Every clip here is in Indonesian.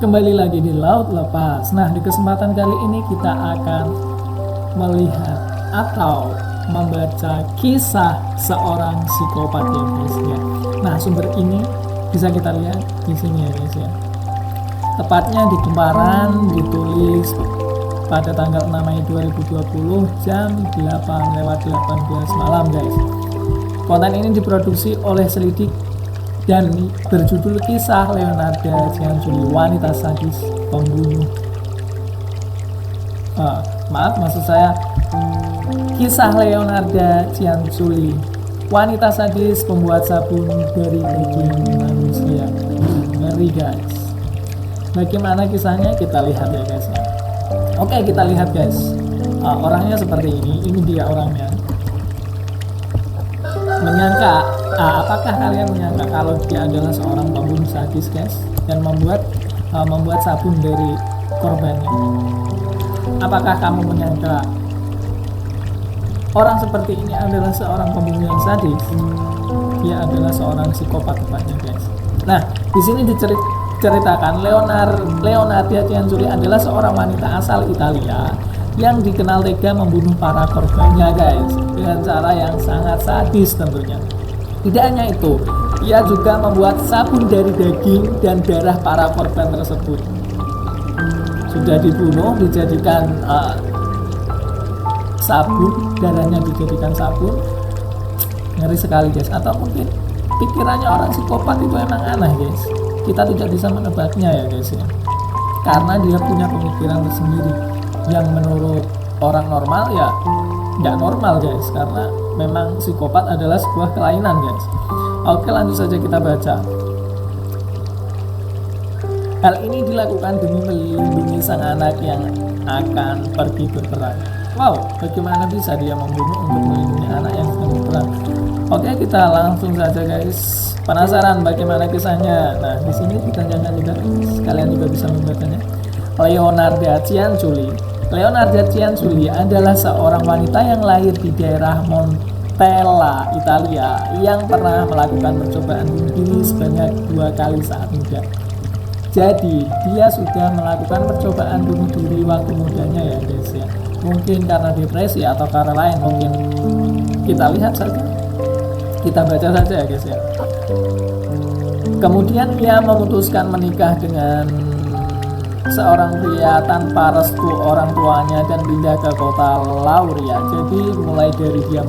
Kembali lagi di Laut Lepas. Nah, di kesempatan kali ini kita akan melihat atau membaca kisah seorang psikopat ya guys ya. Nah, sumber ini bisa kita lihat di sini ya guys ya. Tepatnya di Kemparan, ditulis pada tanggal 6 Mei 2020 jam 8:18 malam guys. Konten ini diproduksi oleh Selidik dan berjudul Kisah Leonarda Cianjuli, Wanita Sadis Pembunuh. Maksud saya Kisah Leonarda Cianjuli, Wanita Sadis Pembuat Sabun dari Daging Manusia. Ngeri guys. Bagaimana kisahnya kita lihat ya guys ya. Oke, kita lihat guys. Orangnya seperti ini dia orangnya. Menyangka, apakah kalian menyangka kalau dia adalah seorang pembunuh sadis guys dan membuat sabun dari korbannya? Apakah kamu menyangka orang seperti ini adalah seorang pembunuh yang sadis? Dia adalah seorang psikopat tepatnya guys. Nah, di sini diceritakan Leonarda Cianjuli adalah seorang wanita asal Italia yang dikenal tega membunuh para korbannya guys, dengan cara yang sangat sadis tentunya. Tidak hanya itu, ia juga membuat sabun dari daging dan darah para korban tersebut. Sudah dibunuh, dijadikan sabun, darahnya dijadikan sabun. Ngeri sekali guys. Atau mungkin pikirannya orang psikopat itu emang aneh guys. Kita tidak bisa menebaknya ya guys ya, karena dia punya pemikiran tersendiri yang menurut orang normal ya nggak normal guys, karena memang psikopat adalah sebuah kelainan guys. Oke, lanjut saja kita baca. Hal ini dilakukan demi melindungi sang anak yang akan pergi berperang. Wow, bagaimana bisa dia membunuh untuk melindungi anak yang sedang berperang? Oke, kita langsung saja guys. Penasaran bagaimana kisahnya? Nah, di sini ditanyakan juga, kalian juga bisa membacanya. Leonarda Cianjuli adalah seorang wanita yang lahir di daerah Montella, Italia, yang pernah melakukan percobaan bunuh diri sebanyak 2 kali saat muda. Jadi, dia sudah melakukan percobaan bunuh diri waktu mudanya ya guys ya. Mungkin karena depresi atau karena lain, mungkin kita lihat saja. Kita baca saja ya guys ya. Kemudian ia memutuskan menikah dengan seorang pria tanpa restu orang tuanya dan pindah ke kota Lauria. Jadi mulai dari dia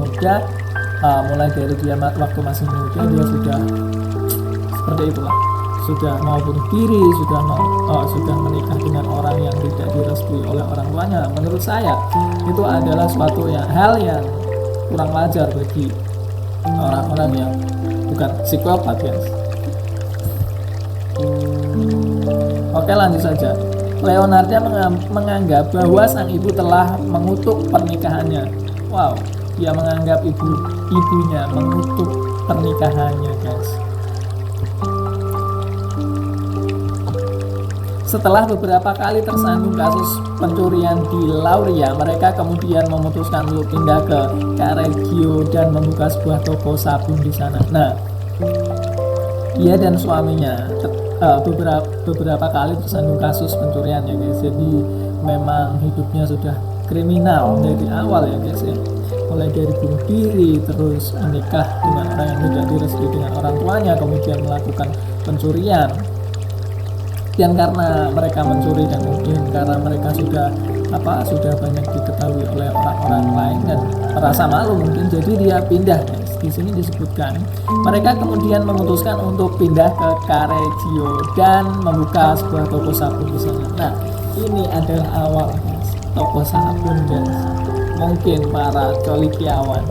waktu masih muda dia sudah seperti itulah, sudah mau bunuh diri, sudah menikah dengan orang yang tidak direstui oleh orang tuanya. Menurut saya itu adalah hal yang kurang wajar bagi orang-orang yang bukan psikopat guys. Oke, lanjut saja. Leonarda menganggap bahwa sang ibu telah mengutuk pernikahannya. Wow, dia menganggap ibunya mengutuk pernikahannya guys. Setelah beberapa kali tersandung kasus pencurian di Lauria, mereka kemudian memutuskan untuk pindah ke Careggio dan membuka sebuah toko sabun di sana. Nah, dia dan suaminya beberapa kali tersandung kasus pencurian ya guys. Jadi memang hidupnya sudah kriminal dari awal ya guys ya. Mulai dari bunuh diri, terus menikah dengan orang yang tidak direstui dengan orang tuanya, kemudian melakukan pencurian. Dan karena mereka mencuri dan mungkin karena mereka sudah banyak diketahui oleh orang-orang lain dan merasa malu mungkin, jadi dia pindah guys. Di sini disebutkan mereka kemudian memutuskan untuk pindah ke Careggio dan membuka sebuah toko sabun di sana. Nah, ini adalah awal guys, toko sabun guys. Mungkin para colikiawan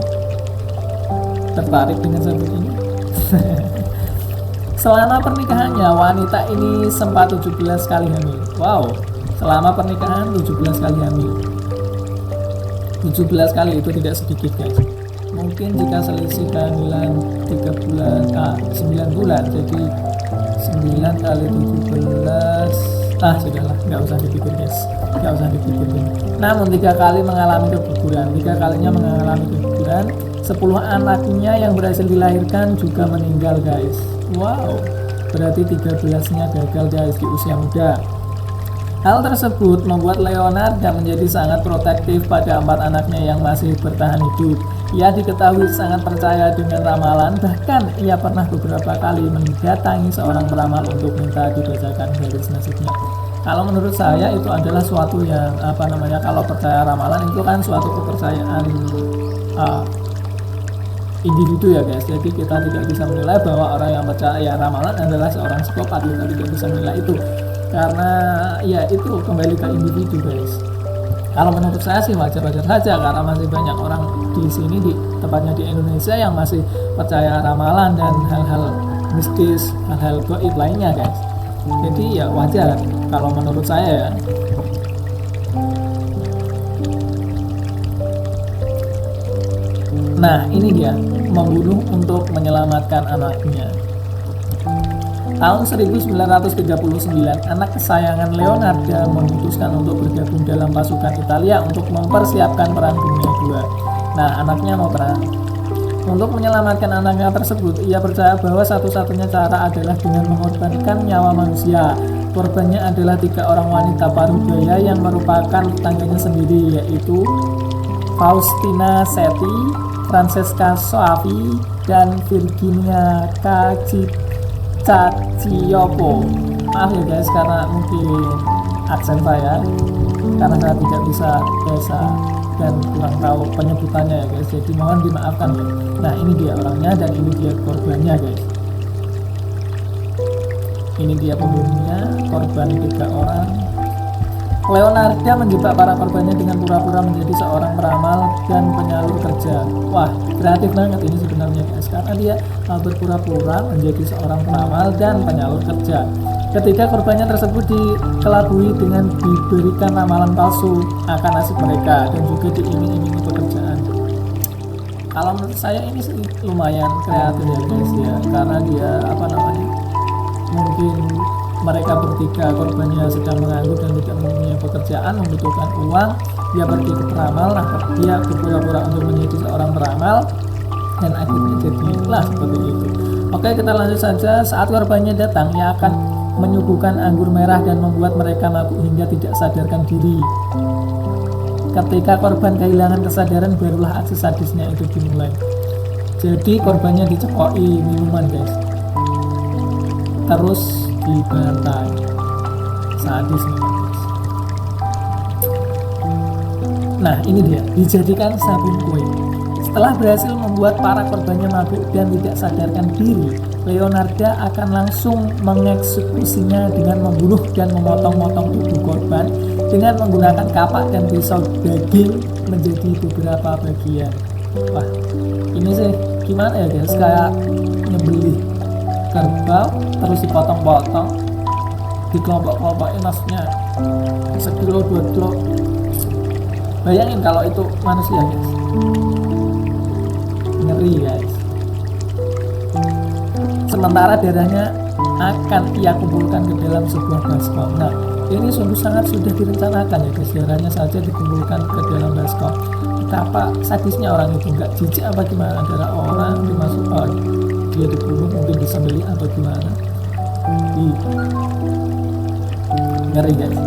tertarik dengan sabun ini. Selama pernikahannya, wanita ini sempat 17 kali hamil. Wow, selama pernikahan 17 kali hamil. 17 kali itu tidak sedikit guys. Mungkin jika selisih kehamilan 9 bulan, jadi 9 kali 17, sudahlah, nggak usah dipikir guys, nggak usah dipikirin. Namun 3 kali mengalami keguguran, 3 kalinya mengalami keguguran. 10 anaknya yang berhasil dilahirkan juga meninggal guys. Wow, berarti 13-nya gagal guys di usia muda. Hal tersebut membuat Leonarda menjadi sangat protektif pada 4 anaknya yang masih bertahan hidup. Ia diketahui sangat percaya dengan ramalan, bahkan ia pernah beberapa kali mendatangi seorang peramal untuk minta dibacakan garis nasibnya. Kalau menurut saya itu adalah suatu yang kalau percaya ramalan itu kan suatu kepercayaan individu ya guys. Jadi kita tidak bisa menilai bahwa orang yang percaya ramalan adalah seorang psikopat, kita tidak bisa menilai itu karena ya itu kembali ke individu guys. Kalau menurut saya sih wajar-wajar saja karena masih banyak orang di sini, di tepatnya di Indonesia, yang masih percaya ramalan dan hal-hal mistis, hal-hal gaib lainnya guys. Jadi ya wajar kalau menurut saya ya. Nah ini dia, membunuh untuk menyelamatkan anaknya. Tahun 1939, anak kesayangan Leonarda memutuskan untuk bergabung dalam pasukan Italia untuk mempersiapkan Perang Dunia II. Nah, anaknya mau perang. Untuk menyelamatkan anaknya tersebut, ia percaya bahwa satu-satunya cara adalah dengan mengorbankan nyawa manusia. Korbannya adalah 3 orang wanita parubaya yang merupakan tetangganya sendiri, yaitu Faustina Seti, Francesca Soavi, dan Virginia Caciopo. Maaf ya guys karena mungkin aksen saya, karena saya tidak bisa bahasa dan kurang tahu penyebutannya ya guys, jadi mohon dimaafkan ya. Nah ini dia orangnya dan ini dia korbannya guys. Ini dia pembunuhnya, korban 3 orang. Leonarda menjebak para korbannya dengan pura-pura menjadi seorang peramal dan penyalur kerja. Wah, kreatif banget ini sebenarnya guys, karena dia berpura-pura menjadi seorang peramal dan penyalur kerja. Ketika korbannya tersebut dikelabui dengan diberikan ramalan palsu akan nasib mereka dan juga diiming-imingi pekerjaan. Kalau menurut saya ini sih lumayan kreatif ya guys ya, karena dia mungkin mereka bertiga korbannya sedang menganggur dan tidak mempunyai pekerjaan, membutuhkan uang. Dia pergi ke peramal, nah dia berpura-pura untuk menjadi seorang peramal dan akhirnya jadilah seperti itu. Oke, kita lanjut saja. Saat korbannya datang, ia akan menyuguhkan anggur merah dan membuat mereka mabuk hingga tidak sadarkan diri. Ketika korban kehilangan kesadaran, barulah aksi sadisnya itu dimulai. Jadi korbannya dicekoi minuman guys, terus dibantai. Sadis nih guys. Nah ini dia, dijadikan sabun kue. Setelah berhasil membuat para korbannya mabuk dan tidak sadarkan diri, Leonarda akan langsung mengeksekusinya dengan membunuh dan memotong-motong tubuh korban dengan menggunakan kapak dan pisau daging menjadi beberapa bagian. Wah, ini sih gimana ya guys, kayak nyembelih kerbau terus dipotong-potong, dikelompok-kelompokin, maksudnya 1 kilo 2 kilo. Bayangin kalau itu manusia guys, ngeri guys. Sementara darahnya akan ia kumpulkan ke dalam sebuah baskom. Nah ini sungguh sangat sudah direncanakan ya guys, darahnya saja dikumpulkan ke dalam baskom. Betapa sadisnya orang itu, nggak jijik apa gimana, darah orang dimasukkan, dia dibunuh mungkin disembelih atau gimana. Ngeri guys.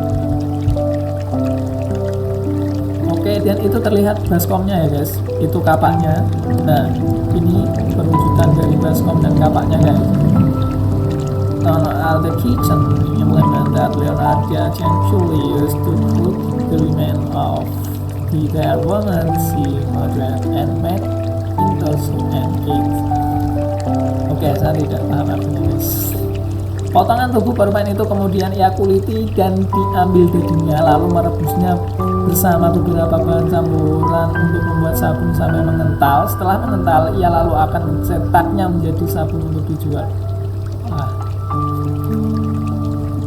Oke, dan itu terlihat baskomnya ya guys, itu kapaknya. Nah ini perwujudan dari baskom dan kapaknya guys. The kitchen implement that Leonarda gently used to cook the remains of the dead woman she murdered and made into soup and cakes. Oke, saya tidak paham artinya guys. Potongan tubuh korban itu kemudian ia kuliti dan diambil dagingnya, lalu merebusnya bersama beberapa bahan campuran untuk membuat sabun sampai mengental. Setelah mengental, ia lalu akan mencetaknya menjadi sabun untuk dijual. Wah,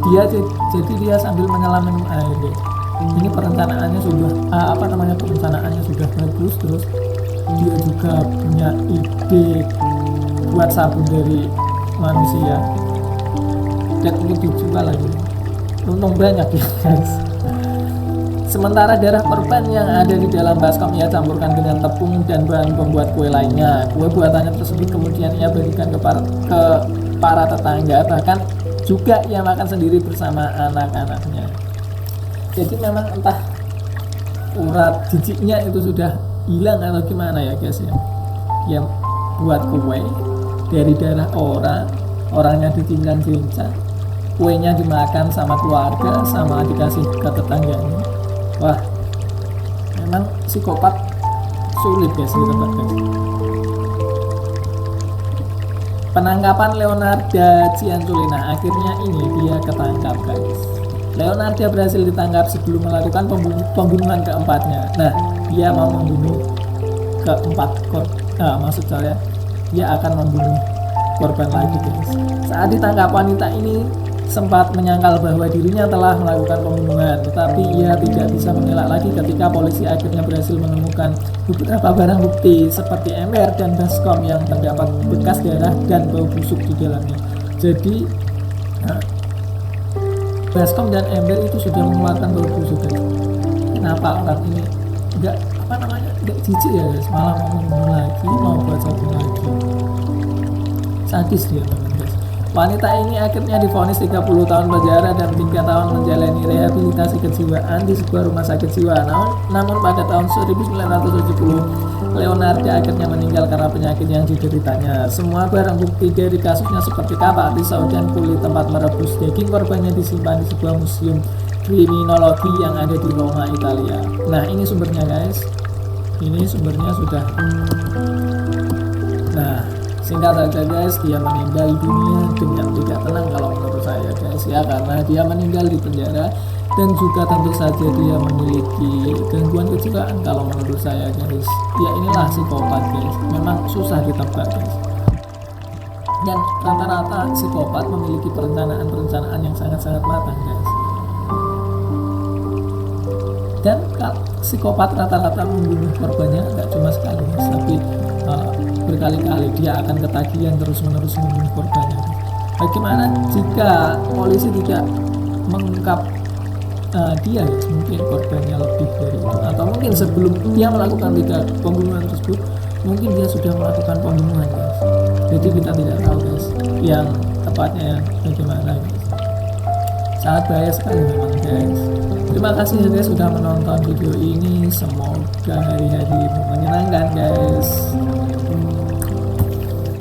dia sambil menyelam minum air deh. Ini perencanaannya sudah perencanaannya sudah bagus. Terus dia juga punya ide buat sabun dari manusia dan untuk dijual lagi. Untung banyak ya guys. Sementara darah korban yang ada di dalam baskom ia campurkan dengan tepung dan bahan pembuat kue lainnya. Kue buatannya tersebut kemudian ia bagikan ke para tetangga, bahkan juga ia makan sendiri bersama anak-anaknya. Jadi memang entah urat jijiknya itu sudah hilang atau gimana ya guys ya. Dia buat kue dari darah orangnya dicincang-cincang, kuenya dimakan sama keluarga, sama dikasih ke tetangganya. Wah, memang psikopat sulit guys ditebak guys. Penangkapan Leonarda Cianculina, akhirnya ini dia ketangkap guys. Leonarda berhasil ditangkap sebelum melakukan pembunuhan keempatnya. Nah, dia mau membunuh keempat maksud saya dia akan membunuh korban lagi guys. Saat ditangkap, wanita ini sempat menyangkal bahwa dirinya telah melakukan pembunuhan, tetapi ia tidak bisa mengelak lagi ketika polisi akhirnya berhasil menemukan beberapa barang bukti seperti ember dan baskom yang terdapat bekas darah dan bau busuk di dalamnya. Jadi baskom dan ember itu sudah mengeluarkan bau busuk guys. Kenapa orang ini enggak jijik ya guys, malah mau membunuh lagi, mau buat satu lagi. Sadis dia guys. Wanita ini akhirnya divonis 30 tahun penjara dan 3 tahun menjalani rehabilitasi kejiwaan di sebuah rumah sakit jiwa. Namun pada tahun 1970 Leonarda akhirnya meninggal karena penyakit yang dideritanya. Semua barang bukti dari kasusnya seperti kapak, pisau, dan kulit tempat merebus daging korbannya disimpan di sebuah museum kriminologi yang ada di Roma, Italia. Nah, ini sumbernya guys. Ini sumbernya sudah. Nah, singkat saja guys, dia meninggal dunia dengan tidak tenang kalau menurut saya guys ya, karena dia meninggal di penjara dan juga tentu saja dia memiliki gangguan kejiwaan kalau menurut saya guys. Ya inilah psikopat guys, memang susah ditebak guys. Dan rata-rata psikopat memiliki perencanaan yang sangat-sangat matang guys. Dan psikopat rata-rata membunuh korbannya tidak cuma sekali guys, tapi berkali-kali dia akan ketagihan terus-menerus membunuh korbannya. Bagaimana jika polisi tidak mengungkap dia guys? Mungkin korbannya lebih dari itu, atau mungkin sebelum dia melakukan pembunuhan tersebut mungkin dia sudah melakukan pembunuhan guys. Jadi kita tidak tahu guys yang tepatnya bagaimana guys. Sangat bahaya sekali memang guys. Terima kasih ya guys sudah menonton video ini, semoga hari-hari menyenangkan guys.